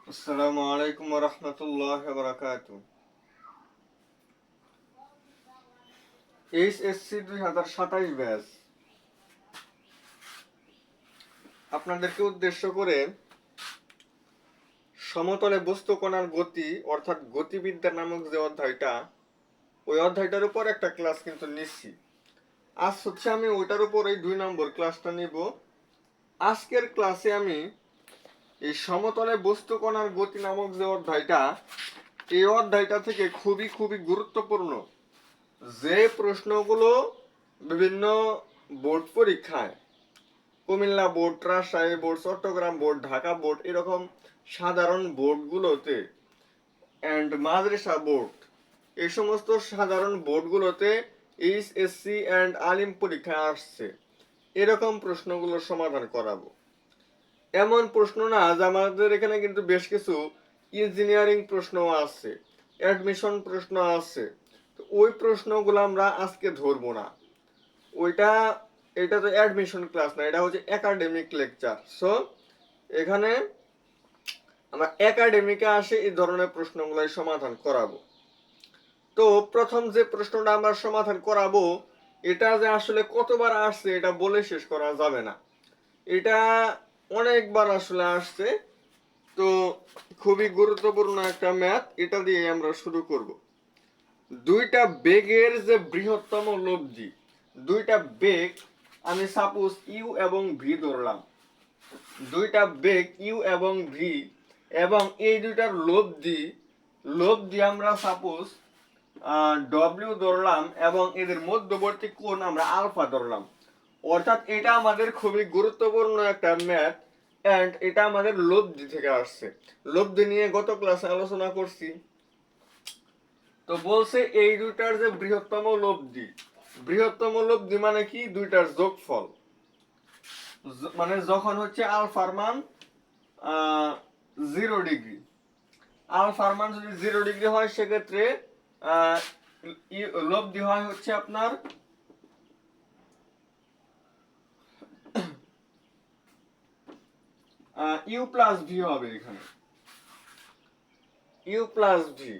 আসসালামু আলাইকুম ওয়া রাহমাতুল্লাহি ওয়া বারাকাতুহু। এইচএসসি 2027 ব্যাচ আপনাদেরকে উদ্দেশ্য করে সমতলে বস্তু কণার গতি অর্থাৎ গতিবিদ্যা নামক যে অধ্যায়টা, ওই অধ্যায়টার উপর একটা ক্লাস কিন্তু নিচ্ছি। আজ হচ্ছে আমি ওইটার উপর এই 2 নম্বর ক্লাসটা নিব। আজকের ক্লাসে আমি এই সমতলে বস্তু কণার গতি নামক যে অধ্যায়টা, এই অধ্যায়টা থেকে খুবই খুবই গুরুত্বপূর্ণ যে প্রশ্নগুলো বিভিন্ন বোর্ড পরীক্ষায়, Comilla board, Rajshahi board, Chittagong board, Dhaka board, এরকম সাধারণ বোর্ডগুলোতে অ্যান্ড মাদ্রাসা বোর্ড, এই সমস্ত সাধারণ বোর্ডগুলোতে এইচএসসি অ্যান্ড আলিম পরীক্ষায় আসছে, এরকম প্রশ্নগুলোর সমাধান করাবো। এমন প্রশ্ন না যে আমাদের এখানে কিন্তু বেশ কিছু ইঞ্জিনিয়ারিং প্রশ্ন আছে, অ্যাডমিশন প্রশ্ন আছে, তো ওই প্রশ্নগুলো আমরা আজকে ধরবো না। ওইটা এটা তো অ্যাডমিশন ক্লাস না, এটা হচ্ছে একাডেমিক লেকচার। সো এখানে আমরা একাডেমিকে আসে এই ধরনের প্রশ্নগুলোই সমাধান করাবো। তো প্রথম যে প্রশ্নটা আমরা সমাধান করাবো, এটা যে আসলে কতবার আসছে এটা বলে শেষ করা যাবে না, এটা অনেকবার আসলে আসছে। তো খুবই গুরুত্বপূর্ণ একটা ম্যাথ, এটা দিয়ে আমরা শুরু করব। দুইটা বেগের যে বৃহত্তম লব্ধি, দুইটা বেগ আমি সাপোজ ইউ এবং ভি ধরলাম, দুইটা বেগ ইউ এবং ভি, এবং এই দুইটার লব্ধি লব্ধি আমরা সাপোজ ডব্লিউ ধরলাম, এবং এদের মধ্যবর্তী কোণ আমরা আলফা ধরলাম। অর্থাৎ এটা আমাদের খুবই গুরুত্বপূর্ণ একটা ম্যাথ, এন্ড এটা আমাদের লব্ধি থেকে আসছে। লব্ধি নিয়ে গত ক্লাসে আলোচনা করছি। তো বলছে এই দুইটার যে বৃহত্তম লব্ধি, বৃহত্তম লব্ধি মানে কি? দুইটার যোগফল, মানে যখন হচ্ছে আলফার মান 0 ডিগ্রি, আলফার মান যদি 0 ডিগ্রি হয় সেক্ষেত্রে লব্ধি হয় হচ্ছে আপনার ইউ প্লাস ভি হবে। এখানে ইউ প্লাস ভি,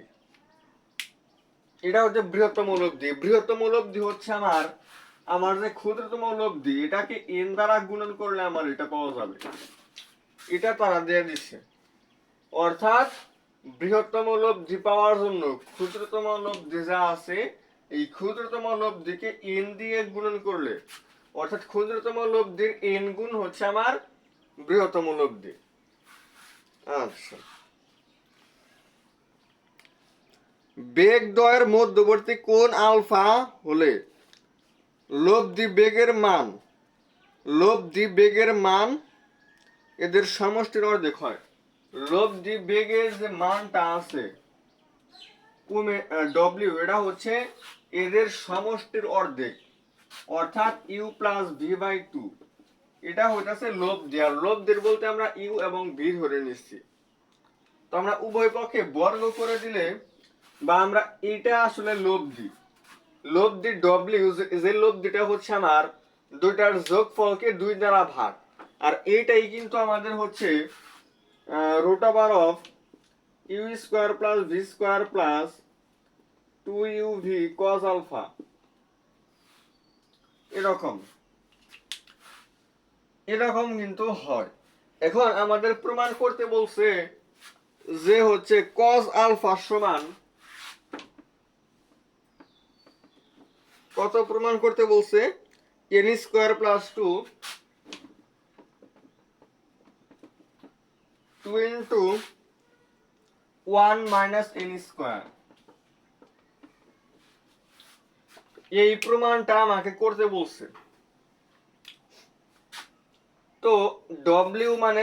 এটা হচ্ছে বৃহত্তম লব্ধি। বৃহত্তম লব্ধি হচ্ছে আমার আমার যে ক্ষুদ্রতম লব্ধি, এটাকে এন দ্বারা গুণন করলে আমার এটা পাওয়া যাবে, এটা তারা দিয়ে দিচ্ছে। অর্থাৎ বৃহত্তম লব্ধি পাওয়ার জন্য ক্ষুদ্রতম লব্ধি যা আছে, এই ক্ষুদ্রতম লব্ধিকে এন দিয়ে গুণন করলে, অর্থাৎ ক্ষুদ্রতম লব্ধির এন গুণ হচ্ছে আমার বৃহত্তম লব্ধি। আচ্ছা, বেগ দ্বয়ের মধ্যবর্তী কোণ আলফা হলে লব্ধি বেগের মান, লব্ধি বেগের মান এদের সমষ্টির অর্ধেক হয়। লব্ধি বেগের যে মানটা আছে ডব্লিউ, এটা হচ্ছে এদের সমষ্টির অর্ধেক, অর্থাৎ ইউ প্লাস ভি বাই 2। এটা হইতেছে লব্ধি, আর লব্ধির বলতে আমরা ইউ এবং ভি ধরে নিচ্ছি। তো আমরা উভয় পক্ষে বর্গ করে দিলে, বা আমরা এটা আসলে লব্ধি, লব্ধি ডব্লিউ, যে লব্ধিটা হচ্ছে আমার দুইটার যোগফলকে 2 দ্বারা ভাগ, আর এইটাই কিন্তু আমাদের হচ্ছে root over of u square plus V square plus 2uv cos alpha, এরকম এরকম কিন্তু হয়। এখন আমাদের প্রমাণ করতে বলছে যে হচ্ছে cos আলফা সমান কত, প্রমাণ করতে বলছে n square plus 2 into 1 minus n square. এই প্রমাণটা আমাকে করতে বলছে। তো ডব্লিউ মানে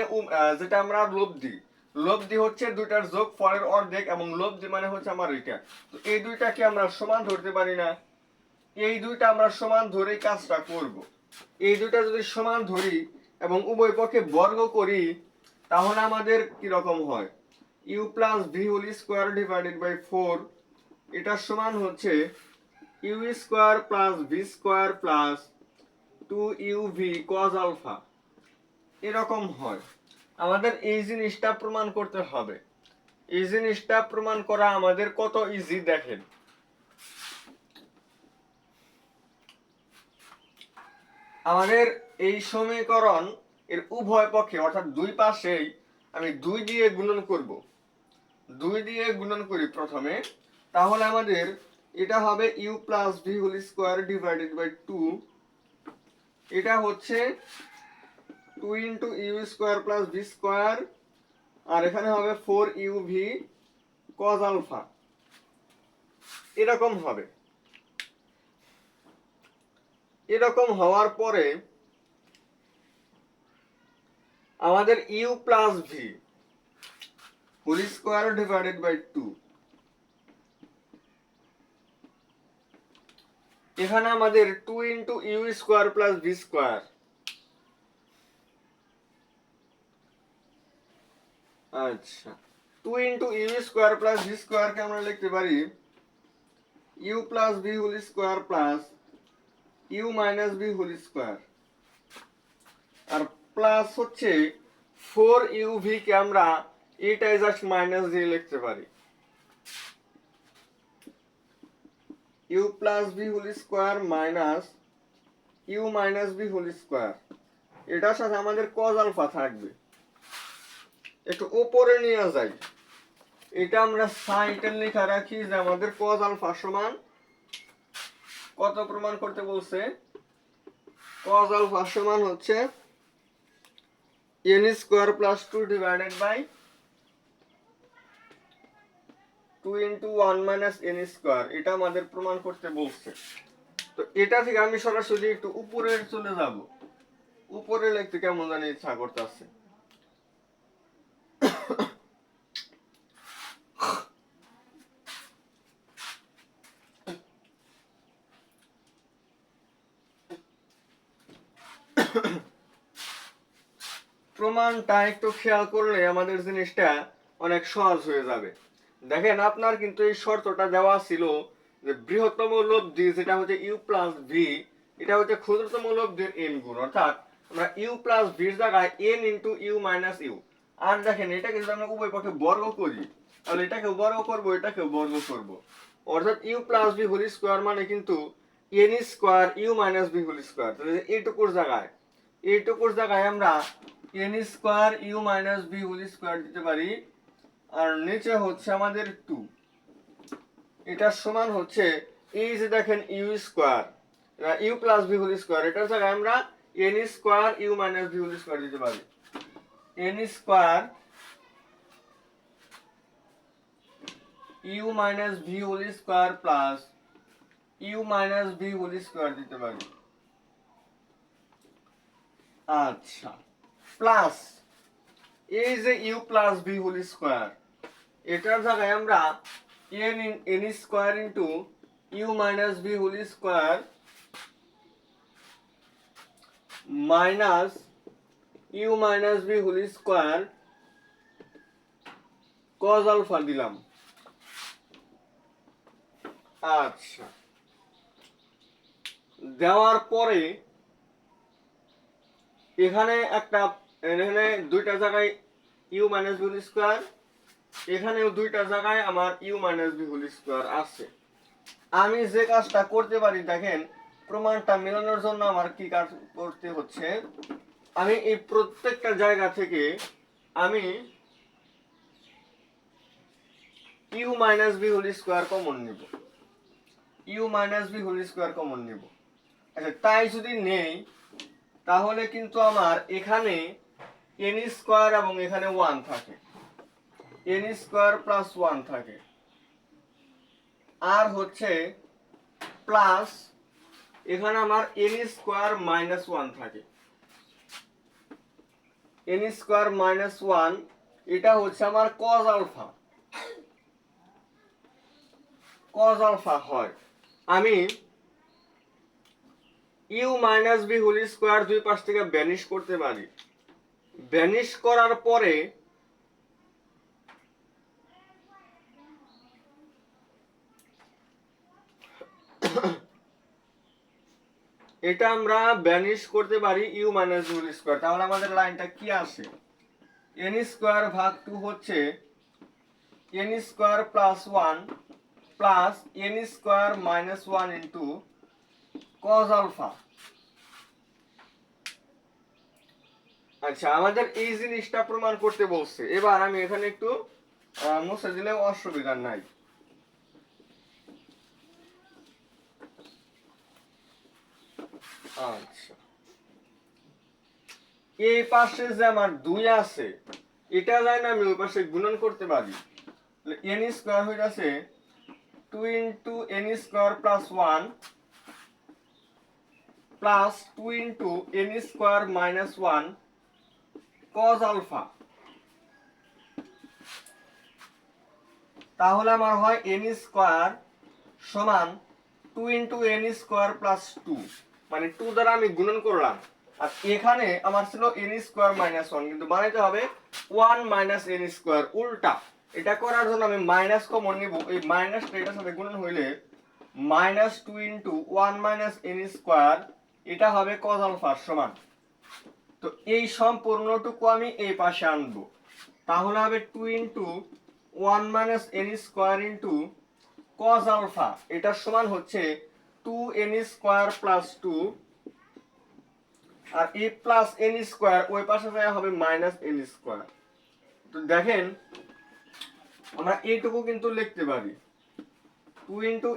যেটা আমরা লব্ধি, লব্ধি হচ্ছে দুইটার যোগ ফলের অর্ধেক, এবং লব্ধি মানে হচ্ছে আমার এটা। তো এই দুইটাকে আমরা সমান ধরতে পারি না, এই দুইটা আমরা সমান ধরেই কাজটা করব। এই দুইটা যদি সমান ধরি এবং উভয় পক্ষে বর্গ করি, তাহলে আমাদের কি রকম হয়? U plus V whole square divided by 4, এটা সমান হচ্ছে u square plus V square plus 2uv cos alpha, এরকম হয়। আমাদের এই জিনিসটা প্রমাণ করতে হবে। এই জিনিসটা প্রমাণ করা আমাদের কত ইজি দেখেন। আমাদের এই সমীকরণ এর উভয় পক্ষে অর্থাৎ দুই পাশেই আমি 2 দিয়ে গুণন করব। 2 দিয়ে গুণন করি প্রথমে, তাহলে আমাদের এটা হবে u plus V whole square divided by 2। এটা হচ্ছে 2 into U square plus V square, আর এখানে হবে 4uv cos আলফা। এরকম হবে। এরকম হওয়ার পরে আমাদের u plus V whole square divided by 2, এখানে আমাদের 2 into U square plus V square, আচ্ছা 2 into U square plus V স্কোয়ারকে আমরা লিখতে পারি you plus V whole square plus you minus V whole square, আর প্লাস হচ্ছে 4uv কে আমরা এটাই জাস্ট মাইনাস দিয়ে লিখতে পারি you plus V whole square minus u minus V whole square. এটার সাথে আমাদের cos আলফা থাকবে। একটু উপরে নিয়ে যাই, এটা আমরা সাইডে লেখা রাখি যে আমাদের cos আলফা সমান কত প্রমাণ করতে বলছে। cos আলফা সমান হচ্ছে n square plus 2 divided by 2 into 1 minus n square, এটা আমাদের প্রমাণ করতে বলছে। তো এটা থেকে আমি সরাসরি একটু উপরে চলে যাব, উপরে লিখতে কেমন জানি ইচ্ছা করতেছে। প্রমাণটা একটু খেয়াল করলে আমাদের জিনিসটা অনেক সহজ হয়ে যাবে। দেখেন আপনার কিন্তু এই শর্তটা দেওয়া ছিল যে বৃহত্তম লব্ধি যেটা হচ্ছে ইউ প্লাস ভি, এটা হচ্ছে ক্ষুদ্রতম লব্ধির এন গুণ, অর্থাৎ আমরা ইউ প্লাস ভির জায়গায় N into you minus U. আর দেখেন এটা কিন্তু আমরা উভয় পক্ষে বর্গ করি, তাহলে এটাকে বর্গ করব, এটাকে বর্গ করব, অর্থাৎ u plus V whole square মানে কিন্তু n square u minus V whole square. তাহলে এইটুকুর জায়গায় আমরা n square u minus V whole square দিতে পারি, আর নিচে হচ্ছে আমাদের 2। এটার সমান হচ্ছে এই যে দেখেন u square u plus V whole square, এটার জায়গায় আমরা n square u minus V whole square দিতে পারি। N square u minus V whole square plus you minus V whole square দিতে পারি। আচ্ছা, প্লাস এই যে u plus V whole square, এটার জায়গায় আমরা n square into you minus V whole square minus u minus V whole square cos alpha দিলাম। আচ্ছা, দেওয়ার পরে এখানে দুইটা জায়গায় u minus V whole square, এখানেও দুইটা জায়গায় আমার u minus V whole square আছে। আমি যে কাজটা করতে পারি দেখেন, প্রমাণটা মেলানোর জন্য আমার কি কাজ করতে হচ্ছে, আমি এই প্রত্যেকটা জায়গা থেকে আমি you minus V whole square common নিব, U minus V whole square common নিব। আচ্ছা, তাই যদি নেই তাহলে কিন্তু আমার এখানে এন স্কোয়ার এবং এখানে 1 থাকে, এন স্কোয়ার প্লাস 1 থাকে, আর হচ্ছে প্লাস এখানে আমার এন স্কোয়ার মাইনাস 1 থাকে, এন স্কোয়ার মাইনাস 1, এটা হচ্ছে আমার cos আলফা, cos আলফা হয়। আমি you minus V whole square দুই পাশ থেকে ভ্যানিশ করতে পারি। ভ্যানিশ করার পরে এটা আমরা ভ্যানিশ করতে পারি u minus V whole square. তাহলে আমাদের লাইনটা কি আসে? এন স্কোয়ার ভাগ 2 হচ্ছে n square plus 1 plus n square minus 1 into cos alpha. আচ্ছা, আমাদের এই জিনিসটা প্রমাণ করতে বলছে। এবার আমি এখানে একটু মুছে দিলে অসুবিধা নাই। আচ্ছা, এই পাশে যে আমার 2 আছে, এটা যায় না, আমি ওই পাশে গুণন করতে পারি। এন স্কোয়ার হয়ে যাচ্ছে 2 into n square plus 1 plus 2 into n square minus 1 cos alpha. তাহলে আমার হয় এন স্কোয়ার সমান 2 ইন্টু এন স্কোয়ার প্লাস 2, মানে 2 দ্বারা আমি গুণন করলাম। আর এখানে আমার ছিল এন স্কোয়ার মাইনাস 1, কিন্তু বানাইতে হবে 1 মাইনাস এন স্কোয়ার, উল্টা। এটা করার জন্য আমি মাইনাস কমন নিব। এই মাইনাসটা এটার সাথে গুণন হইলে minus 2 into 1 minus n square, এটা হবে কজ আলফার সমান। তো এই সম্পূর্ণটুকু আমি এই পাশে আনবো। তাহলে হবে 2 into 1 minus n square into cos alpha, এটার সমান হচ্ছে 2 এন স্কোয়ার প্লাস 2, আর এই প্লাস এন স্কোয়ার ওই পাশে যায় হবে মাইনাস এন স্কোয়ার। তো দেখেন আমরা এইটুকু কিন্তু লিখতে পারি 2 into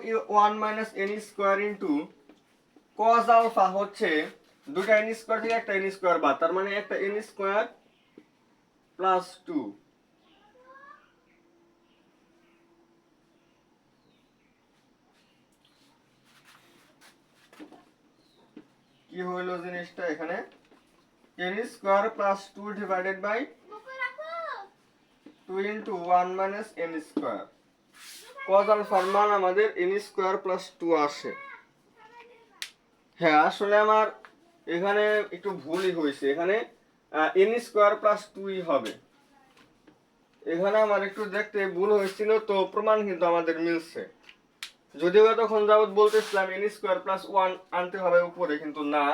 1 minus n square into cos alpha হচ্ছে দুটা এন স্কোয়ার থেকে একটা এন স্কোয়ার বাদ, তার মানে একটা এন স্কোয়ার প্লাস 2। কি হইলো জিনিসটা এখানে, n square plus 2 divided by 2 into 1 minus n square. Cos আলফার মান আমাদের এন স্কোয়ার প্লাস 2 আসে। হ্যাঁ, আসলে আমার এখানে একটু ভুলই হয়েছে, এখানে এন স্কোয়ার প্লাস 2ই হবে। এখানে আমার একটু দেখতে ভুল হয়েছিল, তো প্রমাণ কিন্তু আমাদের মিলছে। যদিও তখন যাবত বলতেছিলাম এন স্কোয়ার প্লাস 1 আনতে হবে উপরে, কিন্তু না,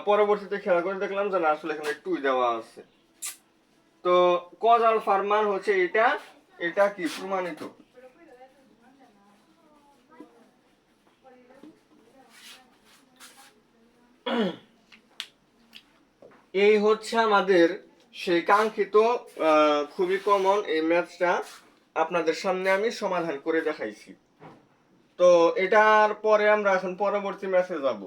পরবর্তীতে খেয়াল করে দেখলাম যে না, আসলে এখানে 2 দেওয়া আছে। তো কজ আলফার মান হচ্ছে এটা, এটা কি প্রমাণিত। এই হচ্ছে আমাদের সেই কাঙ্ক্ষিত খুবই কমন এই ম্যাথটা আপনাদের সামনে আমি সমাধান করে দেখাইছি। তো এটার পরে আমরা এখন পরবর্তী ম্যাথে যাব।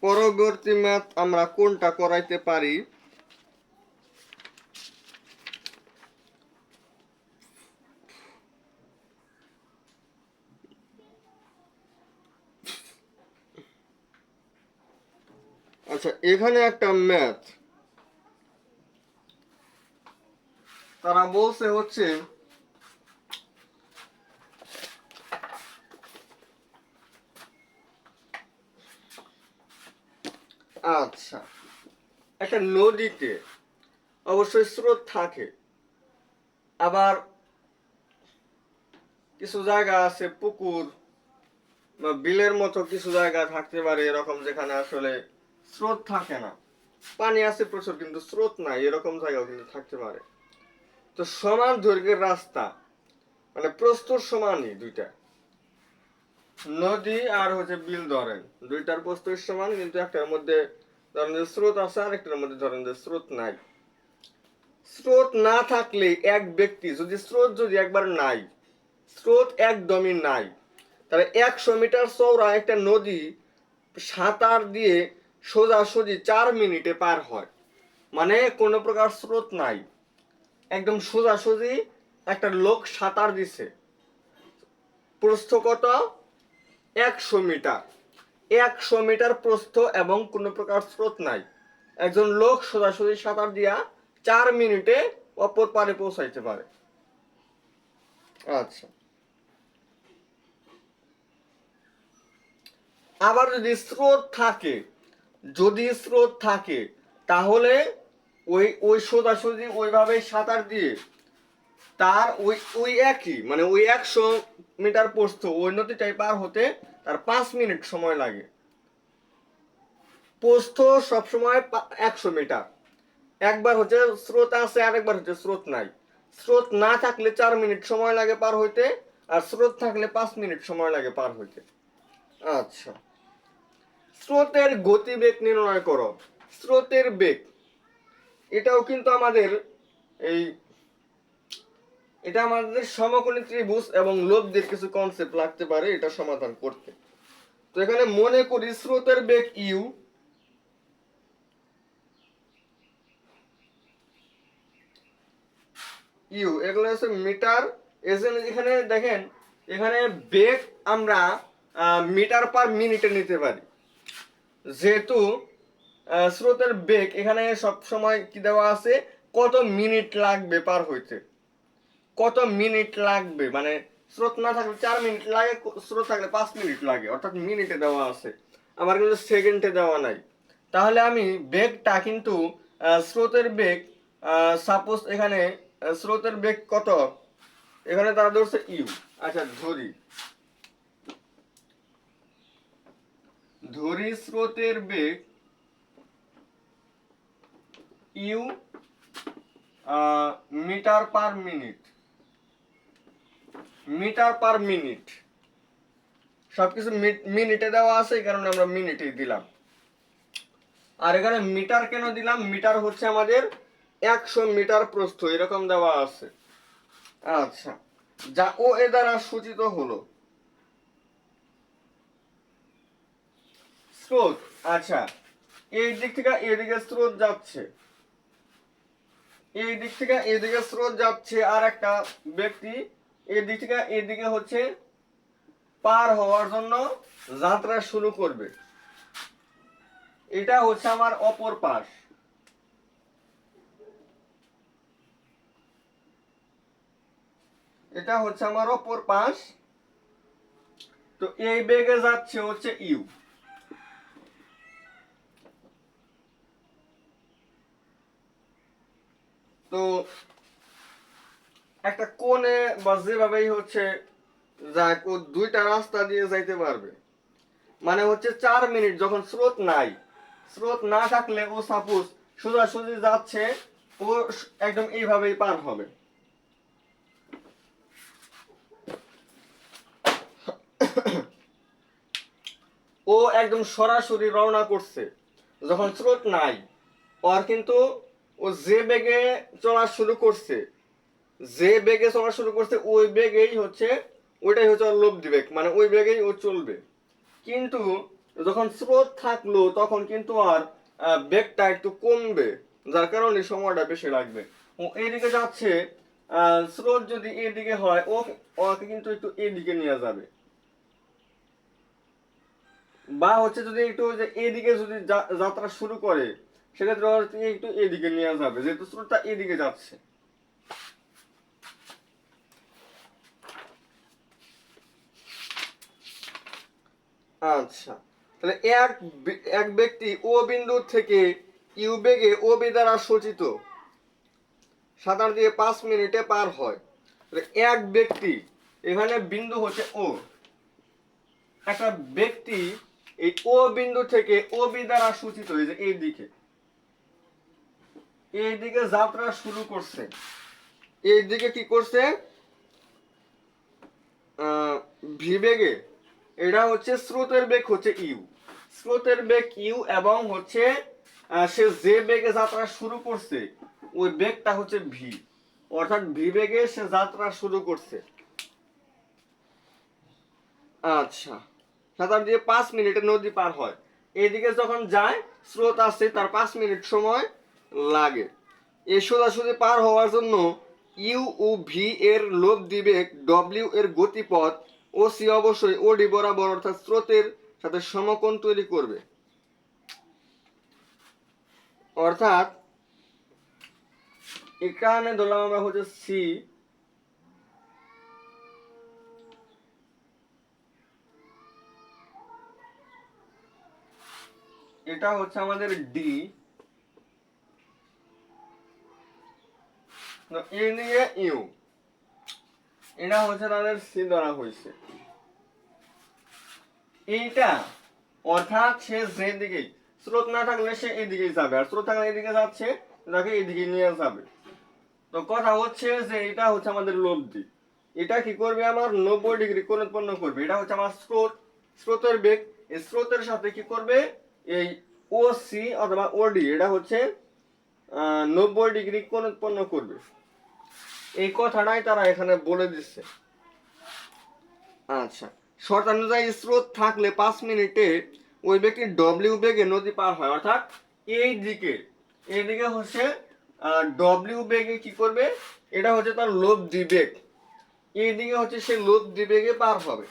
পরবর্তী ম্যাথ আমরা কোনটা করাইতে পারি? আচ্ছা, এখানে একটা ম্যাথ তারা বলছে হচ্ছে আচ্ছা, একটা নদীতে অবশ্যই স্রোত থাকে, আবার কিছু জায়গা আছে পুকুর বা বিলের মতো কিছু জায়গা থাকতে পারে এরকম, যেখানে আসলে স্রোত থাকে না, পানি আছে প্রচুর কিন্তু স্রোত নাই, এরকম জায়গাও কিন্তু থাকতে পারে। তো সমান দৈর্ঘ্যের রাস্তা, মানে প্রস্তুর সমানই দুইটা, নদী আর হচ্ছে বিল ধরেন, দুইটার প্রস্তুর সমান, কিন্তু একটার মধ্যে ধরেন যে স্রোত আছে আর একটার মধ্যে ধরেন যে স্রোত নাই। স্রোত না থাকলে এক ব্যক্তি যদি স্রোত যদি একবার নাই, স্রোত একদমই নাই, তাহলে 100 মিটার চওড়া একটা নদী সাঁতার দিয়ে সোজাসুজি 4 মিনিটে পার হয়, মানে কোনো প্রকার স্রোত নাই, একদম সোজাসুজি একটা লোক সাঁতার দিছে। প্রস্থ কত? 100 মিটার। 100 মিটার প্রস্থ এবং কোনো প্রকার স্রোত নাই, একজন লোক সোজাসুজি সাঁতার দিয়া 4 মিনিটে অপর পারে পৌঁছাইতে পারে। আচ্ছা, আবার যদি স্রোত থাকে, যদি স্রোত থাকে তাহলে ওই ওই সোজাসুজি ওইভাবে সাঁতার দিয়ে তার ওই ওই একই মানে ওই 100 মিটার প্রস্থ ওই নদীটাই পার হতে তার 5 মিনিট সময় লাগে। প্রস্থ সবসময় 100 মিটার। একবার হচ্ছে স্রোত আছে আর একবার হচ্ছে স্রোত নাই। স্রোত না থাকলে 4 মিনিট সময় লাগে পার হইতে, আর স্রোত থাকলে 5 মিনিট সময় লাগে পার হইতে। আচ্ছা, স্রোতের গতিবেগ নির্ণয় করো। স্রোতের বেগ এটাও কিন্তু আমাদের এই এটা আমাদের সমকোণী ত্রিভুজ এবং লব্ধির কিছু কনসেপ্ট লাগতে পারে এটা সমাধান করতে। তো এখানে মনে করি স্রোতের বেগ ইউ, এগুলো হচ্ছে মিটার। এখানে দেখেন, এখানে বেগ আমরা মিটার পার মিনিটে নিতে পারি, যেহেতু স্রোতের বেগ এখানে সব সময় কি দেওয়া আছে, কত মিনিট লাগবে পার হইতে, কত মিনিট লাগবে মানে স্রোত না থাকলে 4 মিনিট লাগে, স্রোত থাকলে 5 মিনিট লাগে, অর্থাৎ মিনিটে দেওয়া আছে, আমার কিন্তু সেকেন্ডে দেওয়া নাই। তাহলে আমি বেগটা কিন্তু স্রোতের বেগ, সাপোজ এখানে স্রোতের বেগ কত, এখানে তারা ধরছে ইউ। আচ্ছা ধরি ধরি স্রোতের বেগ U metre per minute, metre per minute, সবকিছু মিনিটে দেওয়া আছে, এই কারণে আমরা মিনিটেই দিলাম। আর এখানে মিটার কেন দিলাম, মিটার হচ্ছে আমাদের 100 মিটার প্রস্থ এরকম দেওয়া আছে। আচ্ছা, যা ও এ দ্বারা সূচিত হলো স্রোত। আচ্ছা, এই দিক থেকে এদিকে স্রোত যাচ্ছে, এই দিক থেকে এদিকে স্রোত যাচ্ছে, আর একটা ব্যক্তি এই দিক থেকে এদিকে হচ্ছে পার হওয়ার জন্য যাত্রা শুরু করবে। এটা হচ্ছে আমার অপর পাশ, এটা হচ্ছে আমার অপর পাশ। তো এই বেগে যাচ্ছে হচ্ছে ইউ। তো একটা কোণে বা যেভাবেই হচ্ছে যাক, ও দুইটা রাস্তা দিয়ে যাইতে পারবে, মানে হচ্ছে 4 মিনিট যখন স্রোত নাই, স্রোত না থাকলে ও সাপোজ সোজাসুজি যাচ্ছে, ও একদম এইভাবেই পার হবে। ও একদম সরাসরি রওনা করছে যখন স্রোত নাই, আর কিন্তু ও যে বেগে চলা শুরু করছে, যে বেগে চলা শুরু করছে ওই বেগেই হচ্ছে, ওইটাই হচ্ছে ওর লব্ধি বেগ, মানে ওই বেগেই ও চলবে। কিন্তু যখন স্রোত থাকলো তখন কিন্তু আর বেগটা একটু কমবে, যার কারণে সময়টা বেশি লাগবে। ও এইদিকে যাচ্ছে, স্রোত যদি এদিকে হয় ও ওকে কিন্তু একটু এদিকে নিয়ে যাবে, বা হচ্ছে যদি একটু যে এদিকে যদি যাত্রা শুরু করে সেক্ষেত্রে একটু এদিকে নিয়ে যাবে, যেহেতু স্রোতটা এদিকে যাচ্ছে। আচ্ছা, তাহলে এক ব্যক্তি ও বিন্দু থেকে ইউ বেগে ও বি দ্বারা সূচিত সাঁতার দিয়ে 5 মিনিটে পার হয়। এক ব্যক্তি, এখানে বিন্দু হচ্ছে ও, একটা ব্যক্তি এই ও বিন্দু থেকে ও বি দ্বারা সূচিত, এই যে এই দিকে যাত্রা শুরু করছে, এই দিকে কি করছে ভি বেগে, এটা হচ্ছে স্রোতের বেগ হচ্ছে ইউ, স্রোতের বেগ ইউ, এবং হচ্ছে সে যে বেগে যাত্রা শুরু করছে ওই বেগটা হচ্ছে ভি, অর্থাৎ ভি বেগে সে যাত্রা শুরু করছে। আচ্ছা, সাঁতার দিয়ে 5 মিনিটে নদী পার হয়, এদিকে যখন যায় স্রোত আছে তার 5 মিনিট সময় লাগে। এই সোজাসুজি পার হওয়ার জন্য ইউ ও ভি এর লব্ধি বেগ ডব্লিউ এর গতিপথ ও সি অবশ্যই ও ডি বরাবর অর্থাৎ স্রোতের সাথে সমকোণ তৈরি করবে। অর্থাৎ এখানে ধরলাম আমরা হচ্ছে সি, এটা হচ্ছে আমাদের ডি, তো এদিকে ইউ, এটা হচ্ছে তাদের সি ধরা হয়েছে। এইটা অর্থাৎ সে যেদিকে স্রোত না থাকলে সে এদিকেই যাবে, আর স্রোত থাকলে এদিকে যাচ্ছে, তাকে এদিকে নিয়ে যাবে। তো কথা হচ্ছে যে এটা হচ্ছে আমাদের লব্ধি। এটা কি করবে, আমার 90 ডিগ্রি কোণ উৎপন্ন করবে। এটা হচ্ছে আমার স্রোত, স্রোতের বেগ। এই স্রোতের সাথে কি করবে, এই ও সি অথবা ওডি, এটা হচ্ছে 90 ডিগ্রি কোণ উৎপন্ন করবে। এই কথাটাই তারা এখানে বলে দিচ্ছে। আচ্ছা, শর্ত অনুযায়ী স্রোত থাকলে 5 মিনিটে ওই ব্যক্তি ডব্লিউ বেগে নদী পার হয়, অর্থাৎ এইদিকে হচ্ছে ডব্লিউ বেগে কি করবে, এটা হচ্ছে তার লব্ধি বেগ। এইদিকে হচ্ছে সে লব্ধি বেগে পার হবে।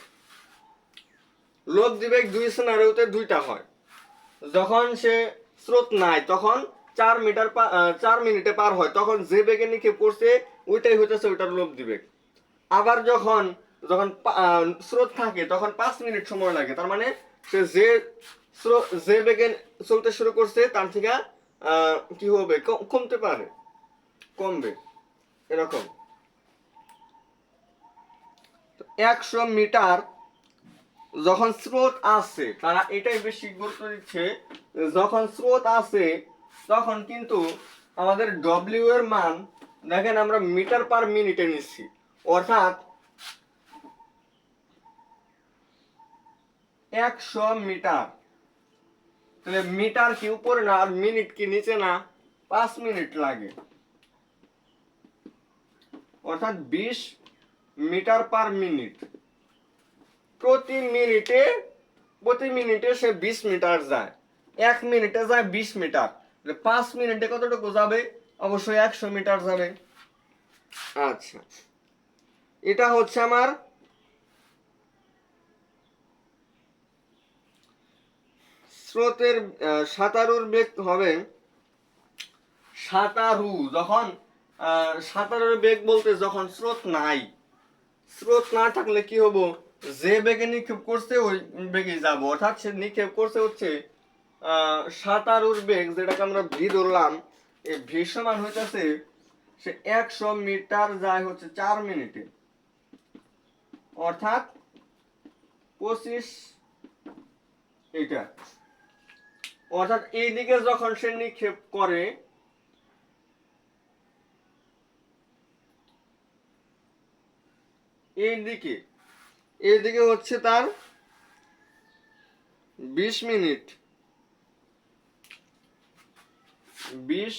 লব্ধি বেগ দুই সিনারিওতে দুইটা হয়। যখন সে স্রোত নাই তখন 4 মিনিটে পার হয়, তখন যে বেগে নিক্ষেপ করছে ওইটাই হইতেছে ওইটার লব্ধি বেগ। আবার যখন যখন স্রোত থাকে তখন 5 মিনিট সময় লাগে, তার মানে সে যে বেগে চলতে শুরু করছে তার থেকে কি হবে, কমতে পারে, কমবে এরকম। 100 মিটার যখন স্রোত আসে, তারা এটাই বেশি গুরুত্ব দিচ্ছে, যখন স্রোত আসে তখন কিন্তু আমাদের ডব্লিউ এর মান দেখেন আমরা মিটার পার মিনিটে নিচ্ছি, অর্থাৎ 100 মিটার, তাহলে মিটার কি উপরে না আর মিনিট কি নিচে না, 5 মিনিট লাগে, অর্থাৎ 20 মিটার পার মিনিট। প্রতি মিনিটে সে 20 মিটার যায়, 1 মিনিটে যায় 20 মিটার, 5 মিনিটে কতটুকু যাবে, অবশ্যই 100 মিটার যাবে। আচ্ছা, এটা হচ্ছে আমার স্রোতের সাঁতারুর বেগ হবে, সাঁতারুর বেগ বলতে যখন স্রোত নাই, স্রোত না থাকলে কি হবো, যে বেগে নিক্ষেপ করছে ওই বেগে যাব, অর্থাৎ সে নিক্ষেপ করছে হচ্ছে সাঁতারুর বেগ, যেটাকে আমরা ভি ধরলাম, এই ভি সমান হইতেছে সে 100 মিটার যায় হচ্ছে 4 মিনিটে, অর্থাৎ 25, এইটা অর্থাৎ এইদিকে যখন সে নিক্ষেপ করে, এইদিকে হচ্ছে তার 20 মিনিট, 20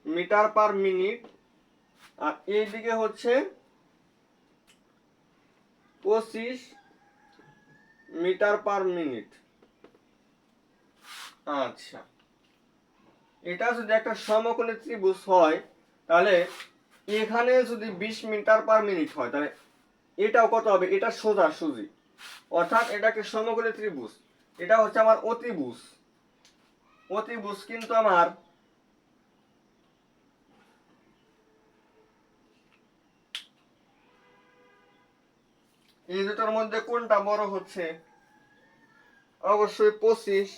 মিটার পার মিনিট, আর এইদিকে হচ্ছে 25 মিটার পার মিনিট। আচ্ছা, এটা যদি একটা সমকোণী ত্রিভুজ হয়, তাহলে এখানে যদি 20 মিটার পার মিনিট হয়, তাহলে এটাও কত হবে, এটা সোজাসুজি, অর্থাৎ এটা একটা সমকোণী ত্রিভুজ। এটা হচ্ছে আমার অতিভুজ, অতিভুজ কিন্তু আমার এই দুটোর মধ্যে কোনটা বড় হচ্ছে, অবশ্যই 25।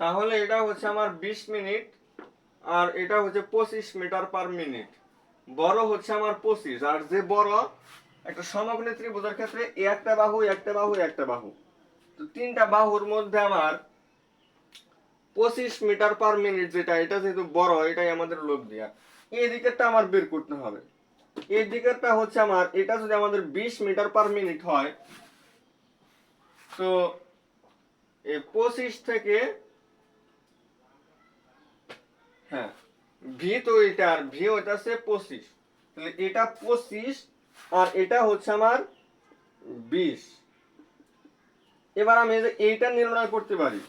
তাহলে এটা হচ্ছে আমার 20 মিনিট, আর এটা হচ্ছে 25 মিটার পার মিনিট। বড় হচ্ছে আমার 25, আর যে বড় একটা সমকোণী ত্রিভুজের ক্ষেত্রে একটা বাহু একটা বাহু একটা বাহু, তো তিনটা বাহুর মধ্যে আমার 25 মিটার পার মিনিট যেটা, এটা যেহেতু বড়, এটাই আমাদের লব্ধি। আর এই দিকেরটা আমার বের করতে হবে, এই দিকেরটা হচ্ছে আমার, এটা যদি আমাদের 20 মিটার পার মিনিট হয়, তো এই 25 থেকে, হ্যাঁ ভি তো এটা, আর ভি হইতাছে 25, তাহলে এটা 25 আর এটা হচ্ছে আমার 20। এবার আমি এইটা নির্ণয় করতে পারি,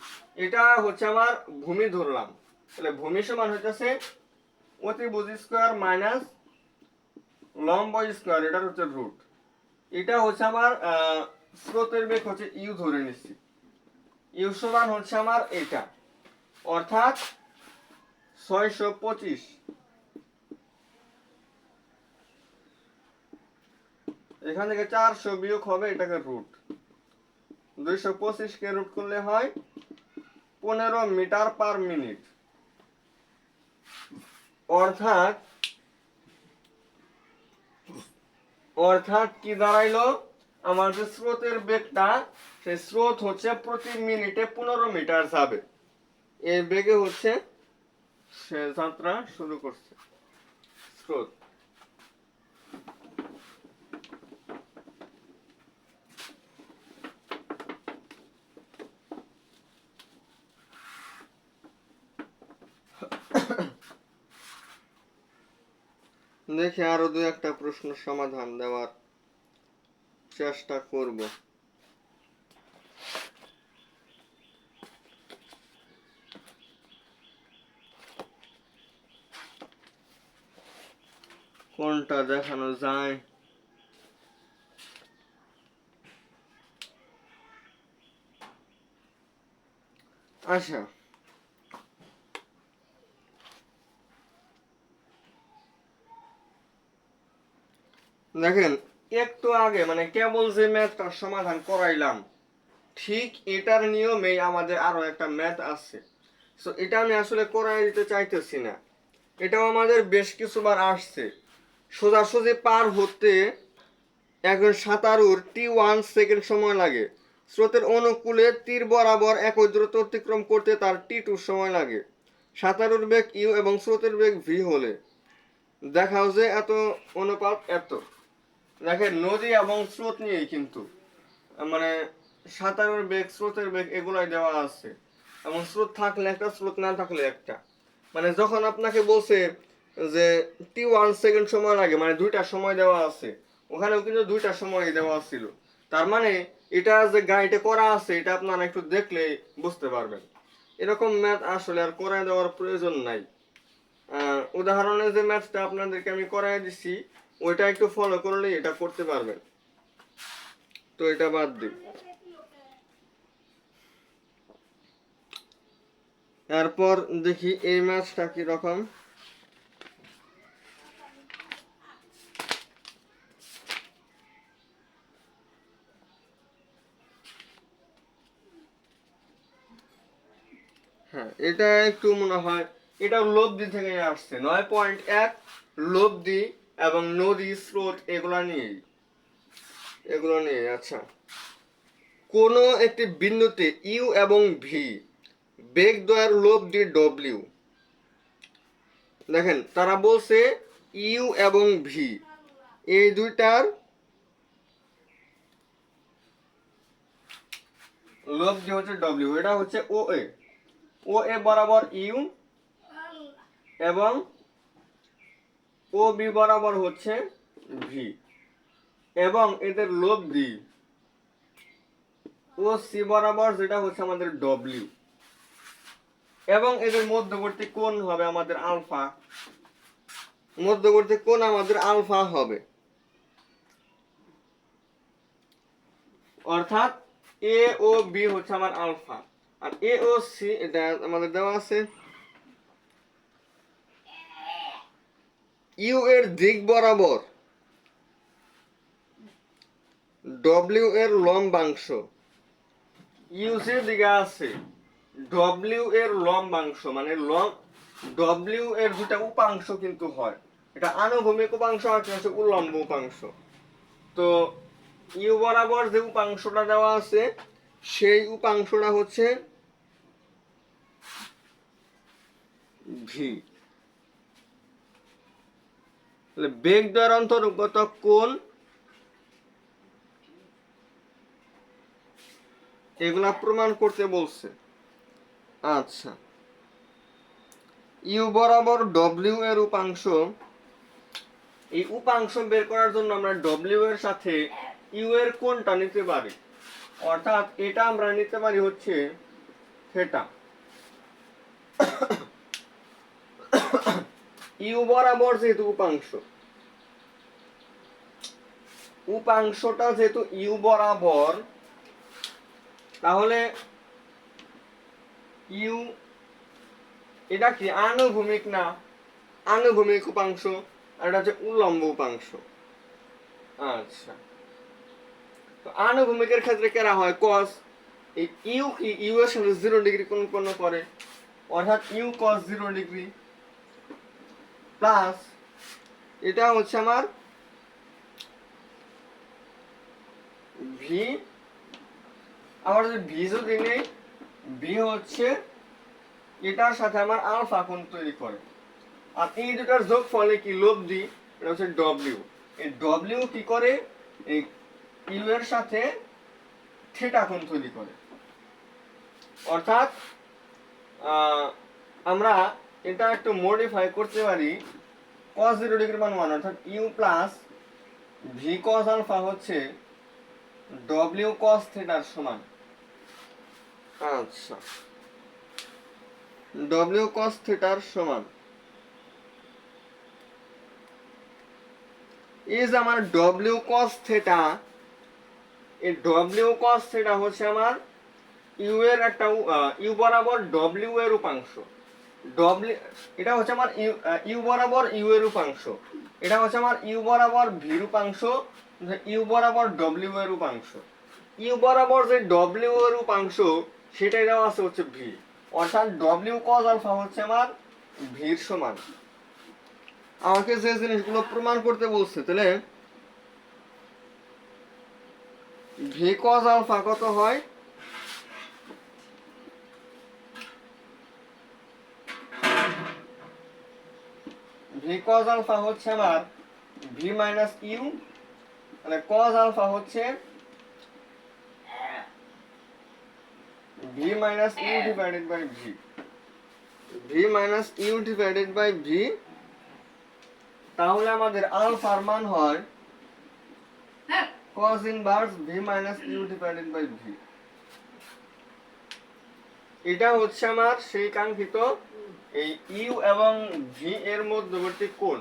এটা হচ্ছে আমার ভূমি ধরলাম, তাহলে ভূমি সমান হইতেছে অতিভুজ স্কয়ার মাইনাস লম্ব স্কয়ার, এটার হচ্ছে রুট। এটা হচ্ছে আমার স্রোতের বেগ হচ্ছে ইউ ধরে নিচ্ছি, ইউ সমান হচ্ছে আমার এটা, অর্থাৎ 625। এখান থেকে 400 বিয়োগ হবে, এটাকে রুট, 225 কে রুট করলে হয় 15 মিটার পার মিনিট। অর্থাৎ কি দাঁড়াইলো, আমার যে স্রোতের বেগটা, সেই স্রোত হচ্ছে প্রতি মিনিটে 15 মিটার যাবে। এই বেগে হচ্ছে সে যাত্রা শুরু করছে স্রোত। দেখি আরো দু একটা প্রশ্ন সমাধান দেওয়ার চেষ্টা করব। কোনটা দেখানো যায়? আচ্ছা, দেখেন একটু আগে মানে কেবল যে ম্যাথটা সমাধান করাইলাম, ঠিক এটার নিয়মেই আমাদের আরো একটা ম্যাথ আছে। সো এটা আমি আসলে করাই দিতে চাইতেছি না, এটাও আমাদের বেশ কিছুবার আসছে। সোজাসুজি পার হতে একজন সাঁতারুর t1 সেকেন্ড সময় লাগে। স্রোতের অনুকূলে তীর বরাবর একই দ্রুত অতিক্রম করতে তার t2 সময় লাগে। সাঁতারুর বেগ ইউ এবং স্রোতের বেগ ভি হলে দেখাও যে এত অনুপাত এত। দেখেন নদী এবং স্রোত নিয়েই কিন্তু মানে সাঁতারুর বেগ, স্রোতের বেগ এগুলাই দেওয়া আছে, এবং স্রোত থাকলে একটা, স্রোত না থাকলে একটা। মানে যখন আপনাকে বলছে যে t1 সেকেন্ড সময় লাগে, মানে দুইটা সময় দেওয়া আছে, ওখানেও কিন্তু দুইটা সময় দেওয়া ছিল। তার মানে এটা যে গাইডে করা আছে, এটা আপনারা একটু দেখলে বুঝতে পারবেন। এরকম ম্যাথ আসলে আর করায় দেওয়ার প্রয়োজন নাই। উদাহরণে যে ম্যাথটা আপনাদেরকে আমি করাই দিছি, ওইটা একটু ফলো করলে এটা করতে পারবেন। তো এটা বাদ দিই। এরপর দেখি এই ম্যাথটা কি রকম। হ্যাঁ, এটা একটু মনে হয় এটা লব্ধি থেকে আসছে, 9.1 লব্ধি এবং নদী স্রোত এগুলো নিয়ে। আচ্ছা, কোন একটি বিন্দুতে ইউ এবং ভি বেগ দ্বয়ের লব্ধি ডব্লিউ। দেখেন তারা বলছে ইউ এবং ভি এই দুইটার লব্ধি হচ্ছে ডব্লিউ। এটা হচ্ছে ও এ বরাবর ইউ এবং ও বি বরাবর হচ্ছে ভি, এবং এদের লব্ধি ও সি বরাবর যেটা হচ্ছে আমাদের ডব্লিউ, এবং এদের মধ্যবর্তী কোণ হবে আমাদের আলফা। মধ্যবর্তী কোণ আমাদের আলফা হবে। অর্থাৎ এ ও বি হচ্ছে আমার আলফা, আর এ ও সি এটা আমাদের দেওয়া আছে। ইউ এর দিক বরাবর ডব্লিউ এর লম্বাংশ, ইউ সি দিকে আছে, ডব্লিউ এর লম্বাংশ মানে ডব্লিউ এর দুটা উপাংশ কিন্তু হয়, এটা আনুভূমিক উপাংশ আর হচ্ছে উল্লম্ব উপাংশ। তো ইউ বরাবর যে উপাংশটা দেওয়া আছে, সেই উপাংশটা হচ্ছে ভি। বেগ দ্বয়ের অন্তর্গত কোণ এগুলা প্রমাণ করতে বলছে। আচ্ছা, ইউ বরাবর ডব্লিউ এর উপাংশ, এই উপাংশ বের করার জন্য আমরা ডব্লিউ এর সাথে ইউ এর কোণটা নিতে পারি। অর্থাৎ এটা আমরা নিতে পারি হচ্ছে থিটা। ইউ বরাবর যেহেতু উপাংশটা যেহেতু ইউ বরাবর, তাহলে ইউ এটা কি আনুভূমিক না? আনুভূমিক উপাংশ, আর এটা হচ্ছে উল্লম্ব উপাংশ। আচ্ছা, তো আনুভূমিকের ক্ষেত্রে কেরা হয় কস, এই ইউ কি ইউ এর সাথে 0 ডিগ্রি কোণ উৎপন্ন করে, অর্থাৎ ইউ cos 0 ডিগ্রি প্লাস এটা হচ্ছে আমার ভি, আবার যদি ভি যদি নেই, ভি হচ্ছে এটার সাথে আমার আলফা কোণ তৈরি করে, আর এই দুটার যোগ ফলে কি লব্ধি, এটা হচ্ছে ডব্লিউ। এই ডব্লিউ কি করে, এই ইউ এর সাথে থিটা কোণ তৈরি করে। অর্থাৎ আমরা এটা একটু মডিফাই করতে পারি, cos 0 ডিগ্রি মান 1, অর্থাৎ u plus v cos alpha হচ্ছে ডব্লিউ cos থিটার সমান। আচ্ছা, ডব্লিউ cos থিটার সমান এই যে আমার ডব্লিউ cos থিটা, এই ডব্লিউ cos থিটা হচ্ছে আমার ইউ এর একটা ইউ বরাবর ডব্লিউ এর উপাংশ। ডব্লিউ এটা হচ্ছে আমার ইউ বরাবর ইউ এর উপাংশ, এটা হচ্ছে আমার ইউ বরাবর ভি এর উপাংশ, ইউ বরাবর ডব্লিউ এর উপাংশ। ইউ বরাবর যে ডব্লিউ এর উপাংশ সেটাই দেওয়া আছে হচ্ছে ভি, অর্থাৎ ডব্লিউ cos আলফা হচ্ছে আমার ভির সমান। আমাকে যে জিনিসগুলো প্রমাণ করতে বলছে, তাহলে ভি cos আলফা কত হয়, ভি cos আলফা হচ্ছে আমার ভি মাইনাস ইউ, মানে cos আলফা হচ্ছে v minus u divided by v, v minus u divided by v. তাহলে আমাদের আলফার মান হয় cos inverse v minus u divided by v. এটা হচ্ছে আমার সেই কাঙ্ক্ষিত এই ইউ এবং ভি এর মধ্যবর্তী কোণ।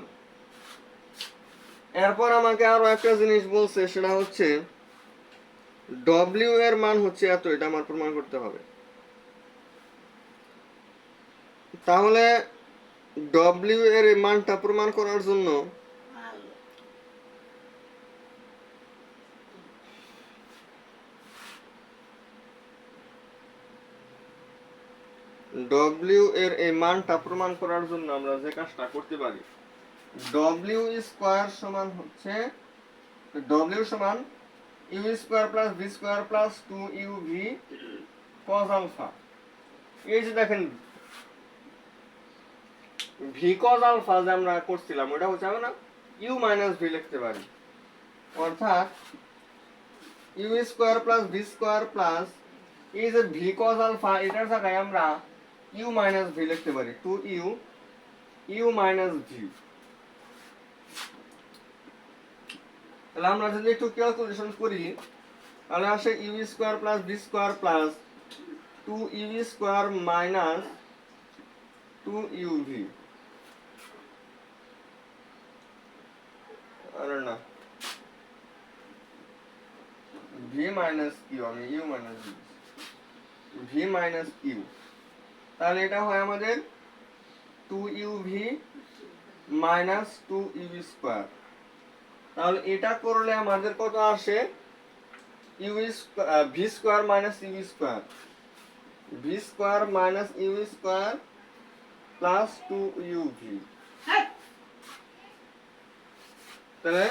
এরপর আমাকে আরো একটা জিনিস বলছে, সেটা হচ্ছে ডব্লিউ এর মান হচ্ছে এত, এটা আমার প্রমাণ করতে হবে। তাহলে ডব্লিউ এর এই মানটা প্রমাণ করার জন্য ডব্লিউ এর এই মানটা প্রমাণ করার জন্য আমরা যে কাজটা করতে পারি, ডব্লিউ স্কয়ার সমান হচ্ছে ডব্লিউ সমান u square plus v square plus 2 uv cos alpha. এই যে দেখেন ভি cos আলফা যে আমরা করছিলাম ওটা হচ্ছে আমরা ইউ মাইনাস ভি লিখতে পারি, অর্থাৎ u square plus v square plus এই যে ভি cos আলফা এটার জায়গায় আমরা ইউ মাইনাস ভি লিখতে পারি, 2u ইউ মাইনাস ভি। তাহলে আমরা যদি একটু ক্যালকুলেশন করি, তাহলে আসে u square plus v square plus 2u square minus 2uv। আরে না, ভি মাইনাস কিউ, আমি you minus v minus q. তাহলে এটা হয় আমাদের 2uv মাইনাস 2u স্কয়ার। তাহলে এটা করলে আমাদের কত আসে, u v square minus u square, v square minus u square plus 2uv। তাহলে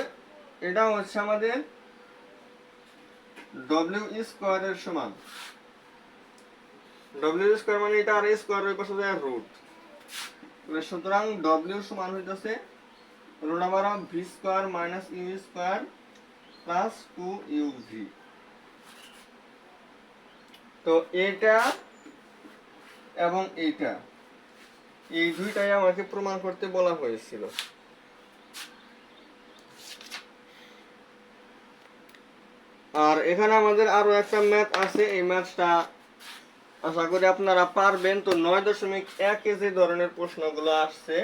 এটা হচ্ছে আমাদের ডব্লিউ স্কয়ার এর সমান, ডব্লিউ স্কয়ার মানে এটা আর স্কয়ার এর পাশে যায় রুট, তাহলে সুতরাং ডব্লিউ সমান হইতাছে root over of v square minus u square plus 2uv। তো এটা এবং এইটা এই দুইটাই আমাকে প্রমাণ করতে বলা হয়েছিল। আর এখানে আমাদের আরো একটা ম্যাথ আছে, এই ম্যাথটা আশা করি আপনারা পারবেন। তো 9.1 যে ধরনের প্রশ্নগুলো আসছে,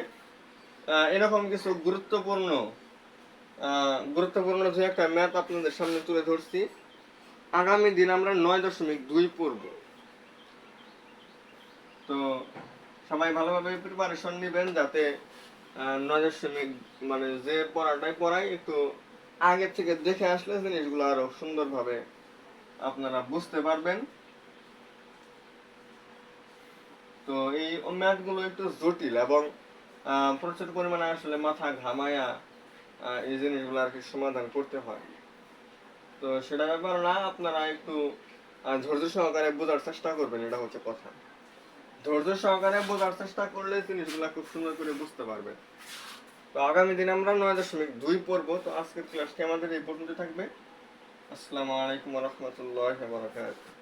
এরকম কিছু গুরুত্বপূর্ণ যে একটা ম্যাথ আপনাদের সামনে তুলে ধরছি। আগামী দিন আমরা 9.2 পড়ব। তো সবাই ভালোভাবে প্রিপারেশন নেবেন, যাতে 9 মানে যে পড়াটাই পড়াই একটু আগে থেকে দেখে আসলে জিনিসগুলো আরো সুন্দরভাবে আপনারা বুঝতে পারবেন। তো এই ম্যাথগুলো একটু জটিল এবং প্রচুর পরিমাণে আসলে মাথা ঘামায়া এই জিনিসগুলো আর কি সমাধান করতে হয়। তো সেটা ব্যাপার না, আপনারা একটু ধৈর্য সহকারে বোঝার চেষ্টা করবেন, এটা হচ্ছে কথা। ধৈর্য সহকারে বোঝার চেষ্টা করলে জিনিসগুলো খুব সুন্দর করে বুঝতে পারবেন। তো আগামী দিনে আমরা 9.2 পড়বো। তো আজকের ক্লাসটি আমাদের এই পর্যন্ত থাকবে। আসসালামু আলাইকুম ওয়া রাহমাতুল্লাহি ওয়া বারাকাতুহু।